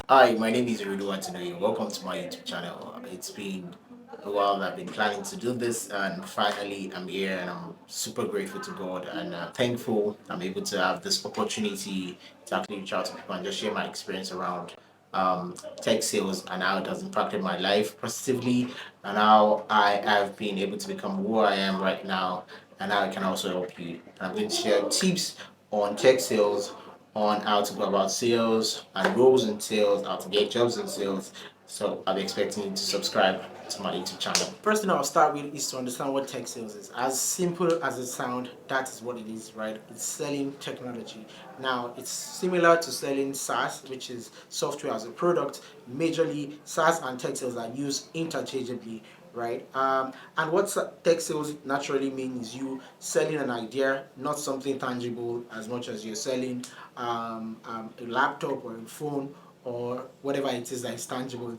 Hi, my name is Rudu Atinoye. Welcome to my YouTube channel. It's been a while. I've been planning to do this, and finally, I'm here, and I'm super grateful to God and thankful I'm able to have this opportunity to actually reach out to people and just share my experience around tech sales and how it has impacted my life positively, and how I have been able to become who I am right now, and how I can also help you. I'm going to share tips on tech sales, on how to go about sales and roles in sales, how to get jobs in sales. So I'll be expecting you to subscribe to my YouTube channel. First thing I'll start with is to understand what tech sales is. As simple as it sounds, that is what it is, right? It's selling technology. Now, it's similar to selling SaaS, which is software as a product. Majorly, SaaS and tech sales are used interchangeably, right? And what tech sales naturally means is you selling an idea, not something tangible, as much as you're selling a laptop or a phone or whatever it is that is tangible.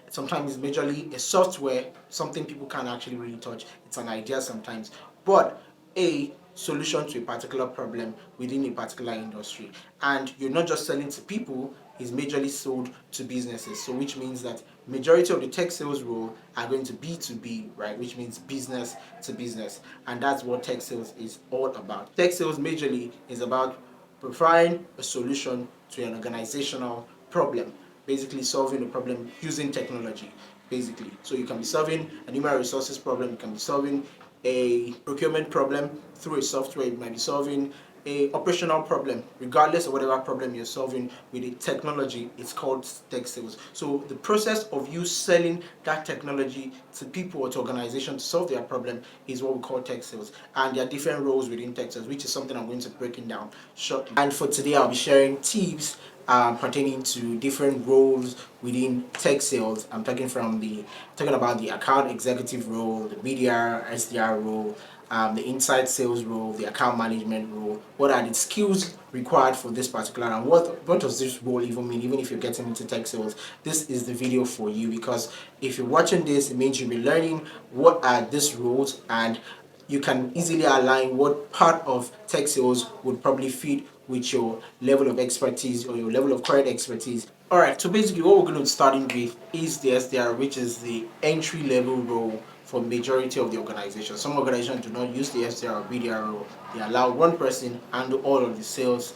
Sometimes it's majorly a software, something people can actually really touch. It's an idea sometimes, but a solution to a particular problem within a particular industry. And you're not just selling to people, is majorly sold to businesses. So which means that majority of the tech sales role are going to B2B, right? Which means business to business. And that's what tech sales is all about. Tech sales majorly is about providing a solution to an organizational problem, basically solving a problem using technology, basically. So you can be solving an human resources problem, you can be solving a procurement problem through a software, you might be solving a operational problem. Regardless of whatever problem you're solving with a technology, it's called tech sales. So the process of you selling that technology to people or to organizations to solve their problem is what we call tech sales. And there are different roles within tech sales, which is something I'm going to break it down shortly. And for today, I'll be sharing tips pertaining to different roles within tech sales. I'm talking about the account executive role, the BDR, SDR role, the inside sales role, the account management role. What are the skills required for this particular, and what does this role even mean? Even if you're getting into tech sales, this is the video for you, because if you're watching this, it means you'll be learning what are these roles, and you can easily align what part of tech sales would probably fit with your level of expertise or your level of current expertise. Alright, so basically what we're going to be starting with is the SDR, which is the entry level role for majority of the organizations. Some organizations do not use the SDR or BDR role. They allow one person handle all of the sales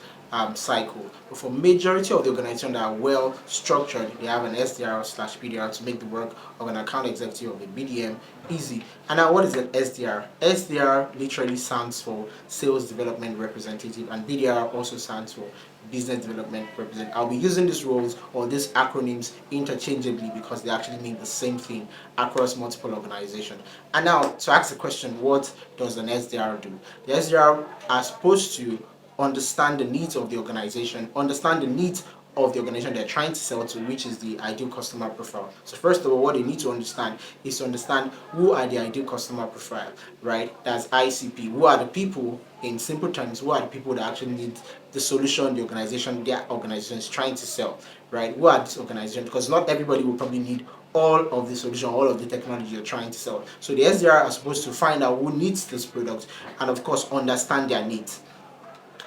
cycle. But for majority of the organizations that are well structured, they have an SDR slash BDR to make the work of an account executive of a BDM easy. And now what is an SDR? SDR literally stands for Sales Development Representative, and BDR also stands for Business Development Representative. I'll be using these roles or these acronyms interchangeably because they actually mean the same thing across multiple organizations. And now to ask the question, what does an SDR do? The SDR are supposed to understand the needs of the organization, understand the needs of the organization they're trying to sell to, which is the ideal customer profile. So first of all, what they need to understand is to understand who are the ideal customer profile, right? That's ICP. Who are the people, in simple terms, who are the people that actually need the solution their organization is trying to sell, right? Who are this organization? Because not everybody will probably need all of the solution, all of the technology you're trying to sell. So the SDR are supposed to find out who needs this product and of course understand their needs.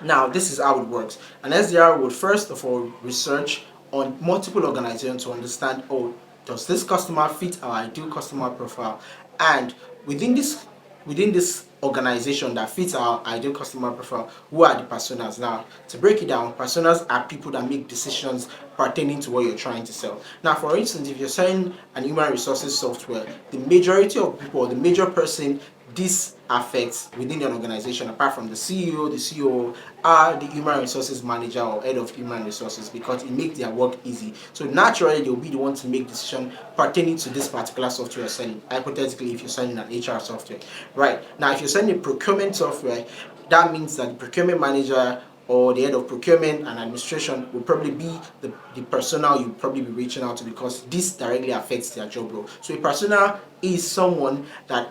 Now, this is how it works. An SDR would first of all research on multiple organizations to understand, oh, does this customer fit our ideal customer profile? And within this organization that fits our ideal customer profile, who are the personas? Now, to break it down, personas are people that make decisions pertaining to what you're trying to sell. Now, for instance, if you're selling an human resources software, the majority of people, the major person this affects within an organization, apart from the CEO, the COO, are the human resources manager or head of human resources, because it makes their work easy. So naturally, they'll be the one to make decision pertaining to this particular software you're selling. Hypothetically, if you're selling an HR software, right? Now, if you're selling a procurement software, that means that the procurement manager or the head of procurement and administration will probably be the personnel you'll probably be reaching out to, because this directly affects their job role. So a personnel is someone that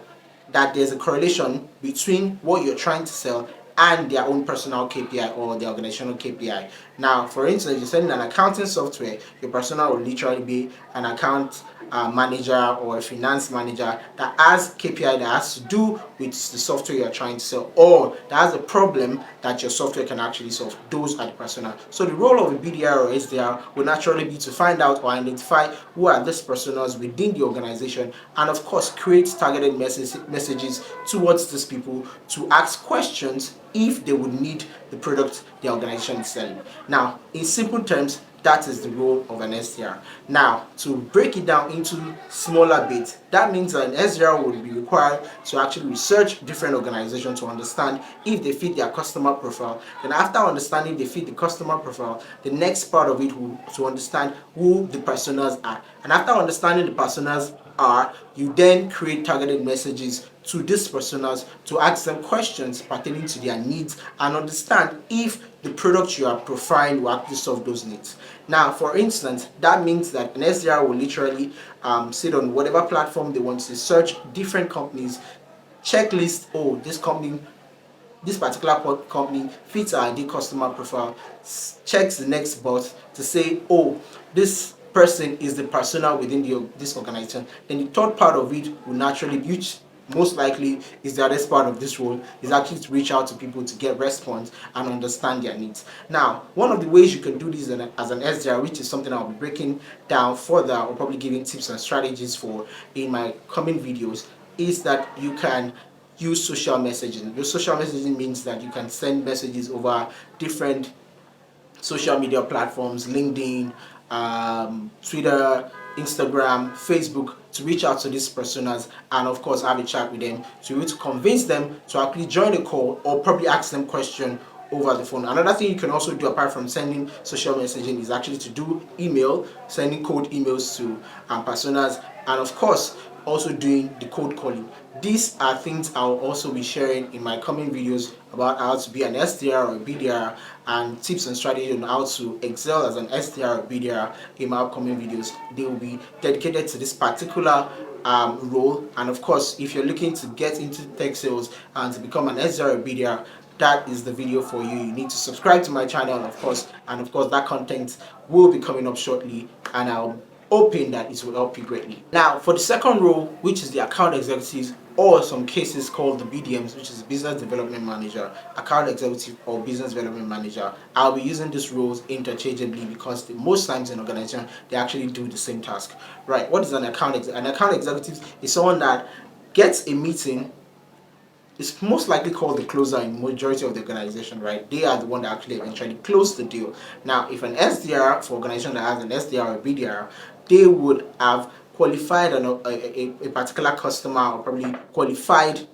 there's a correlation between what you're trying to sell and their own personal KPI or their organizational KPI, Now, for instance, you're selling an accounting software, your persona will literally be an account manager or a finance manager that has KPI that has to do with the software you're trying to sell, or that has a problem that your software can actually solve. Those are the persona. So the role of a BDR or SDR will naturally be to find out or identify who are these personas within the organization, and of course create targeted messages towards these people to ask questions if they would need the product the organization is selling. Now, in simple terms, that is the role of an SDR. Now, to break it down into smaller bits, that means that an SDR will be required to actually research different organizations to understand if they fit their customer profile. Then after understanding they fit the customer profile, the next part of it will to understand who the personas are. And after understanding the personas are, you then create targeted messages to these personas to ask them questions pertaining to their needs and understand if the product you are profiling will actually solve those needs. Now, for instance, that means that an SDR will literally sit on whatever platform they want to search different companies, checklist, oh, this particular company fits our ideal customer profile, checks the next box to say, oh, this person is the persona within this organization. Then the third part of it will naturally, which most likely is the hardest part of this role, is actually to reach out to people to get response and understand their needs. Now, one of the ways you can do this as an SDR, which is something I'll be breaking down further or probably giving tips and strategies for in my coming videos, is that you can use social messaging. Your social messaging means that you can send messages over different social media platforms, LinkedIn, Twitter, Instagram, Facebook, to reach out to these personas and of course have a chat with them to be able to convince them to actually join the call or probably ask them question over the phone. Another thing you can also do apart from sending social messaging is actually to do email, sending cold emails to personas, and of course also doing the cold calling. These are things I'll also be sharing in my coming videos about how to be an SDR or a BDR, and tips and strategies on how to excel as an SDR or BDR in my upcoming videos. They will be dedicated to this particular role. And of course, if you're looking to get into tech sales and to become an SDR or BDR, that is the video for you. You need to subscribe to my channel, and of course that content will be coming up shortly, and I'll hoping that it will help you greatly. Now, for the second role, which is the account executives, or some cases called the BDMs, which is business development manager, account executive, or business development manager, I'll be using these roles interchangeably because most times in organization they actually do the same task. Right? What is an account executive? An account executive is someone that gets a meeting. It's most likely called the closer in majority of the organization, right? They are the one that actually eventually close the deal. Now, if an SDR for organization that has an SDR or BDR, they would have qualified a particular customer, or probably qualified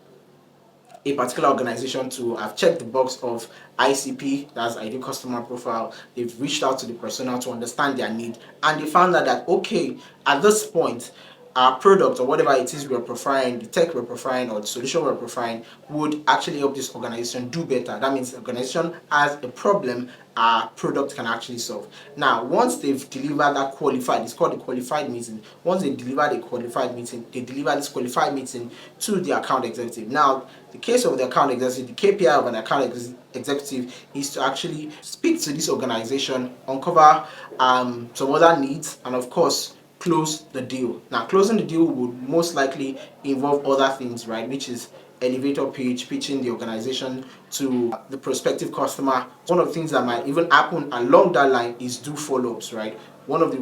a particular organization to have checked the box of ICP, that's ideal customer profile. They've reached out to the persona to understand their need, and they found out that okay, at this point, our product or whatever it is we're profiling, the tech we're profiling or the solution we're profiling would actually help this organization do better. That means the organization has a problem our product can actually solve. Now, once they've delivered that qualified, it's called a qualified meeting. Once they deliver the qualified meeting, they deliver this qualified meeting to the account executive. Now, the case of the account executive, the KPI of an account executive is to actually speak to this organization, uncover some other needs, and of course close the deal. Now, closing the deal would most likely involve other things, right? Which is elevator pitch, pitching the organization to the prospective customer. One of the things that might even happen along that line is do follow-ups, right? One of the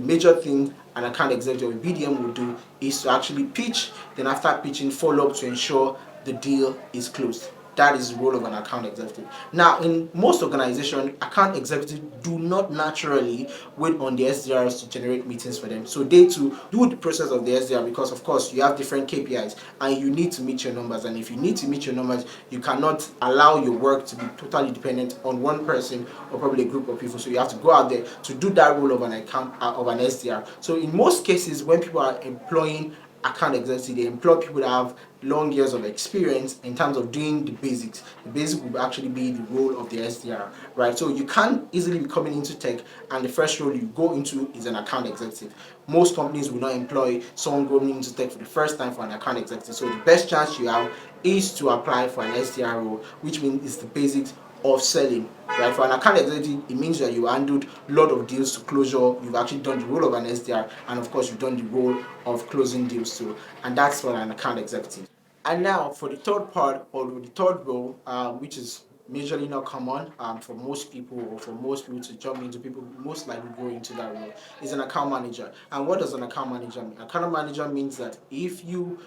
major things an account executive or BDM will do is to actually pitch, then after pitching, follow up to ensure the deal is closed. That is the role of an account executive. Now, in most organizations, account executives do not naturally wait on the SDRs to generate meetings for them. So they too do the process of the SDR because, of course, you have different KPIs and you need to meet your numbers. And if you need to meet your numbers, you cannot allow your work to be totally dependent on one person or probably a group of people. So you have to go out there to do that role of an SDR. So in most cases, when people are employing account executive, they employ people that have long years of experience in terms of doing the basics. The basic will actually be the role of the SDR, right? So you can't easily be coming into tech and the first role you go into is an account executive. Most companies will not employ someone going into tech for the first time for an account executive. So the best chance you have is to apply for an SDR role, which means it's the basics of selling. Right, for an account executive, it means that you handled a lot of deals to closure. You've actually done the role of an SDR, and of course, you've done the role of closing deals too. And that's for an account executive. And now for the third part, or the third role, which is majorly not common for most people, or for most people to jump into, people most likely go into that role, is an account manager. And what does an account manager mean? Account manager means that if you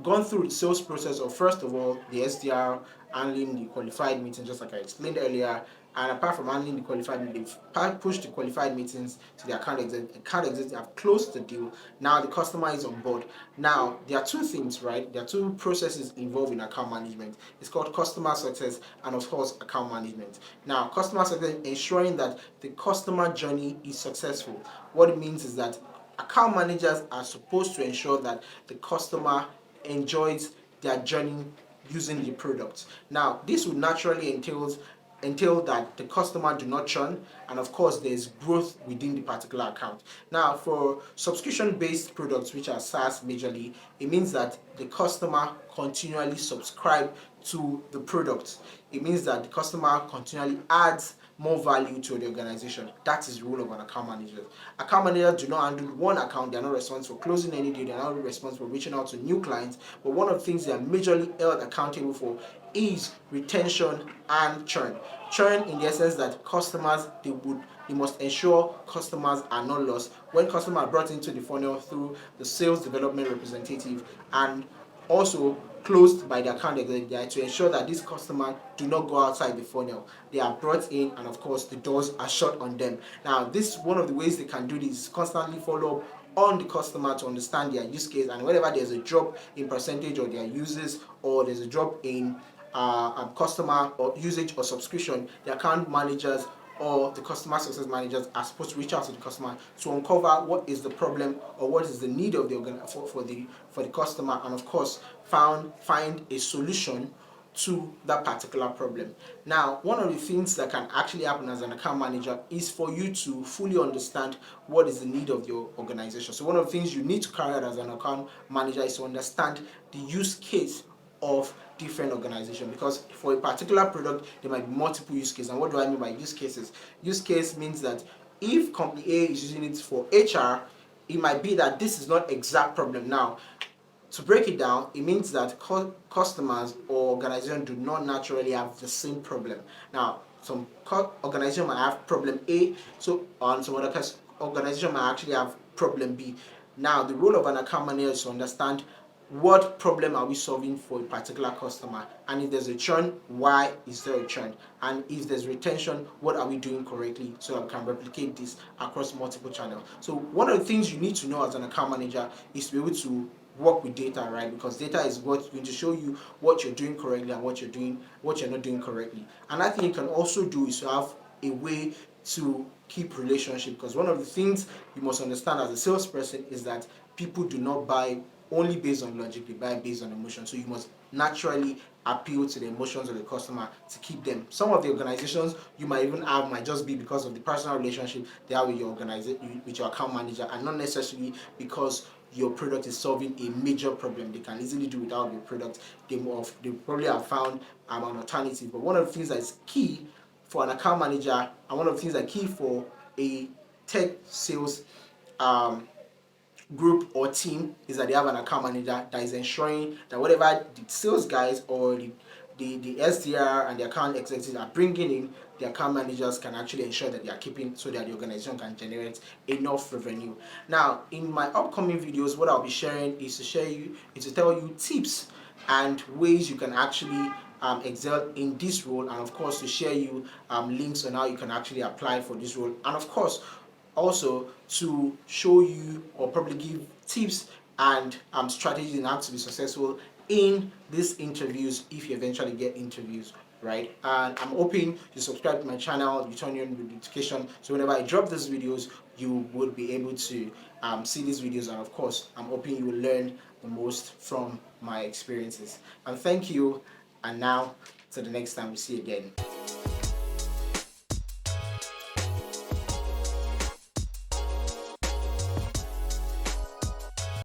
gone through the sales process of, first of all, the SDR, handling the qualified meeting, just like I explained earlier, and apart from handling the qualified meeting, they've pushed the qualified meetings to the account executive. Account executive have closed the deal. Now the customer is on board. Now there are two things, right? There are two processes involved in account management. It's called customer success and of course account management. Now customer success, ensuring that the customer journey is successful. What it means is that account managers are supposed to ensure that the customer enjoys their journey using the product. Now, this would naturally entail that the customer do not churn, and of course there's growth within the particular account. Now, for subscription based products, which are SaaS majorly, it means that the customer continually subscribe to the product. It means that the customer continually adds more value to the organization. That is the role of an account manager. Account managers do not handle one account. They are not responsible for closing any deal. They are not responsible for reaching out to new clients. But one of the things they are majorly held accountable for is retention and churn. Churn in the essence that customers, they must ensure customers are not lost. When customers are brought into the funnel through the sales development representative and also closed by the account executive, to ensure that these customers do not go outside the funnel. They are brought in and of course the doors are shut on them. Now this, one of the ways they can do this is constantly follow up on the customer to understand their use case, and whenever there's a drop in percentage of their users, or there's a drop in customer or usage or subscription, the account managers or the customer success managers are supposed to reach out to the customer to uncover what is the problem or what is the need of the for the customer, and of course find a solution to that particular problem. Now, one of the things that can actually happen as an account manager is for you to fully understand what is the need of your organization. So one of the things you need to carry out as an account manager is to understand the use case of different organizations, because for a particular product there might be multiple use cases. And what do I mean by use cases? Use case means that if company A is using it for HR, it might be that this is not exact problem. Now, to break it down, it means that customers or organizations do not naturally have the same problem. Now, some organization might have problem A, so on some other organization might actually have problem B. Now, the role of an account manager is to understand what problem are we solving for a particular customer, and if there's a churn, why is there a churn, and if there's retention, what are we doing correctly so that we can replicate this across multiple channels. So one of the things you need to know as an account manager is to be able to work with data, right? Because data is what's going to show you what you're doing correctly and what you're not doing correctly. Another thing you can also do is to have a way to keep relationship, because one of the things you must understand as a salesperson is that people do not buy only based on logic, they buy based on emotion. So you must naturally appeal to the emotions of the customer to keep them. Some of the organizations you might even have might just be because of the personal relationship they have with your organization, with your account manager, and not necessarily because your product is solving a major problem. They can easily do without your product. They probably have found an alternative. But one of the things that is key for an account manager, and one of the things that are key for a tech sales group or team, is that they have an account manager that is ensuring that whatever the sales guys or the SDR and the account executives are bringing in, the account managers can actually ensure that they are keeping, so that the organization can generate enough revenue. Now, in my upcoming videos, what I'll be sharing is to tell you tips and ways you can actually excel in this role, and of course to share you links on how you can actually apply for this role, and of course also to show you or probably give tips and strategies on how to be successful in these interviews if you eventually get interviews, right? And I'm hoping you subscribe to my channel, you turn on the notification, so whenever I drop these videos you will be able to see these videos, and of course I'm hoping you will learn the most from my experiences. And thank you, and now to the next time we see again.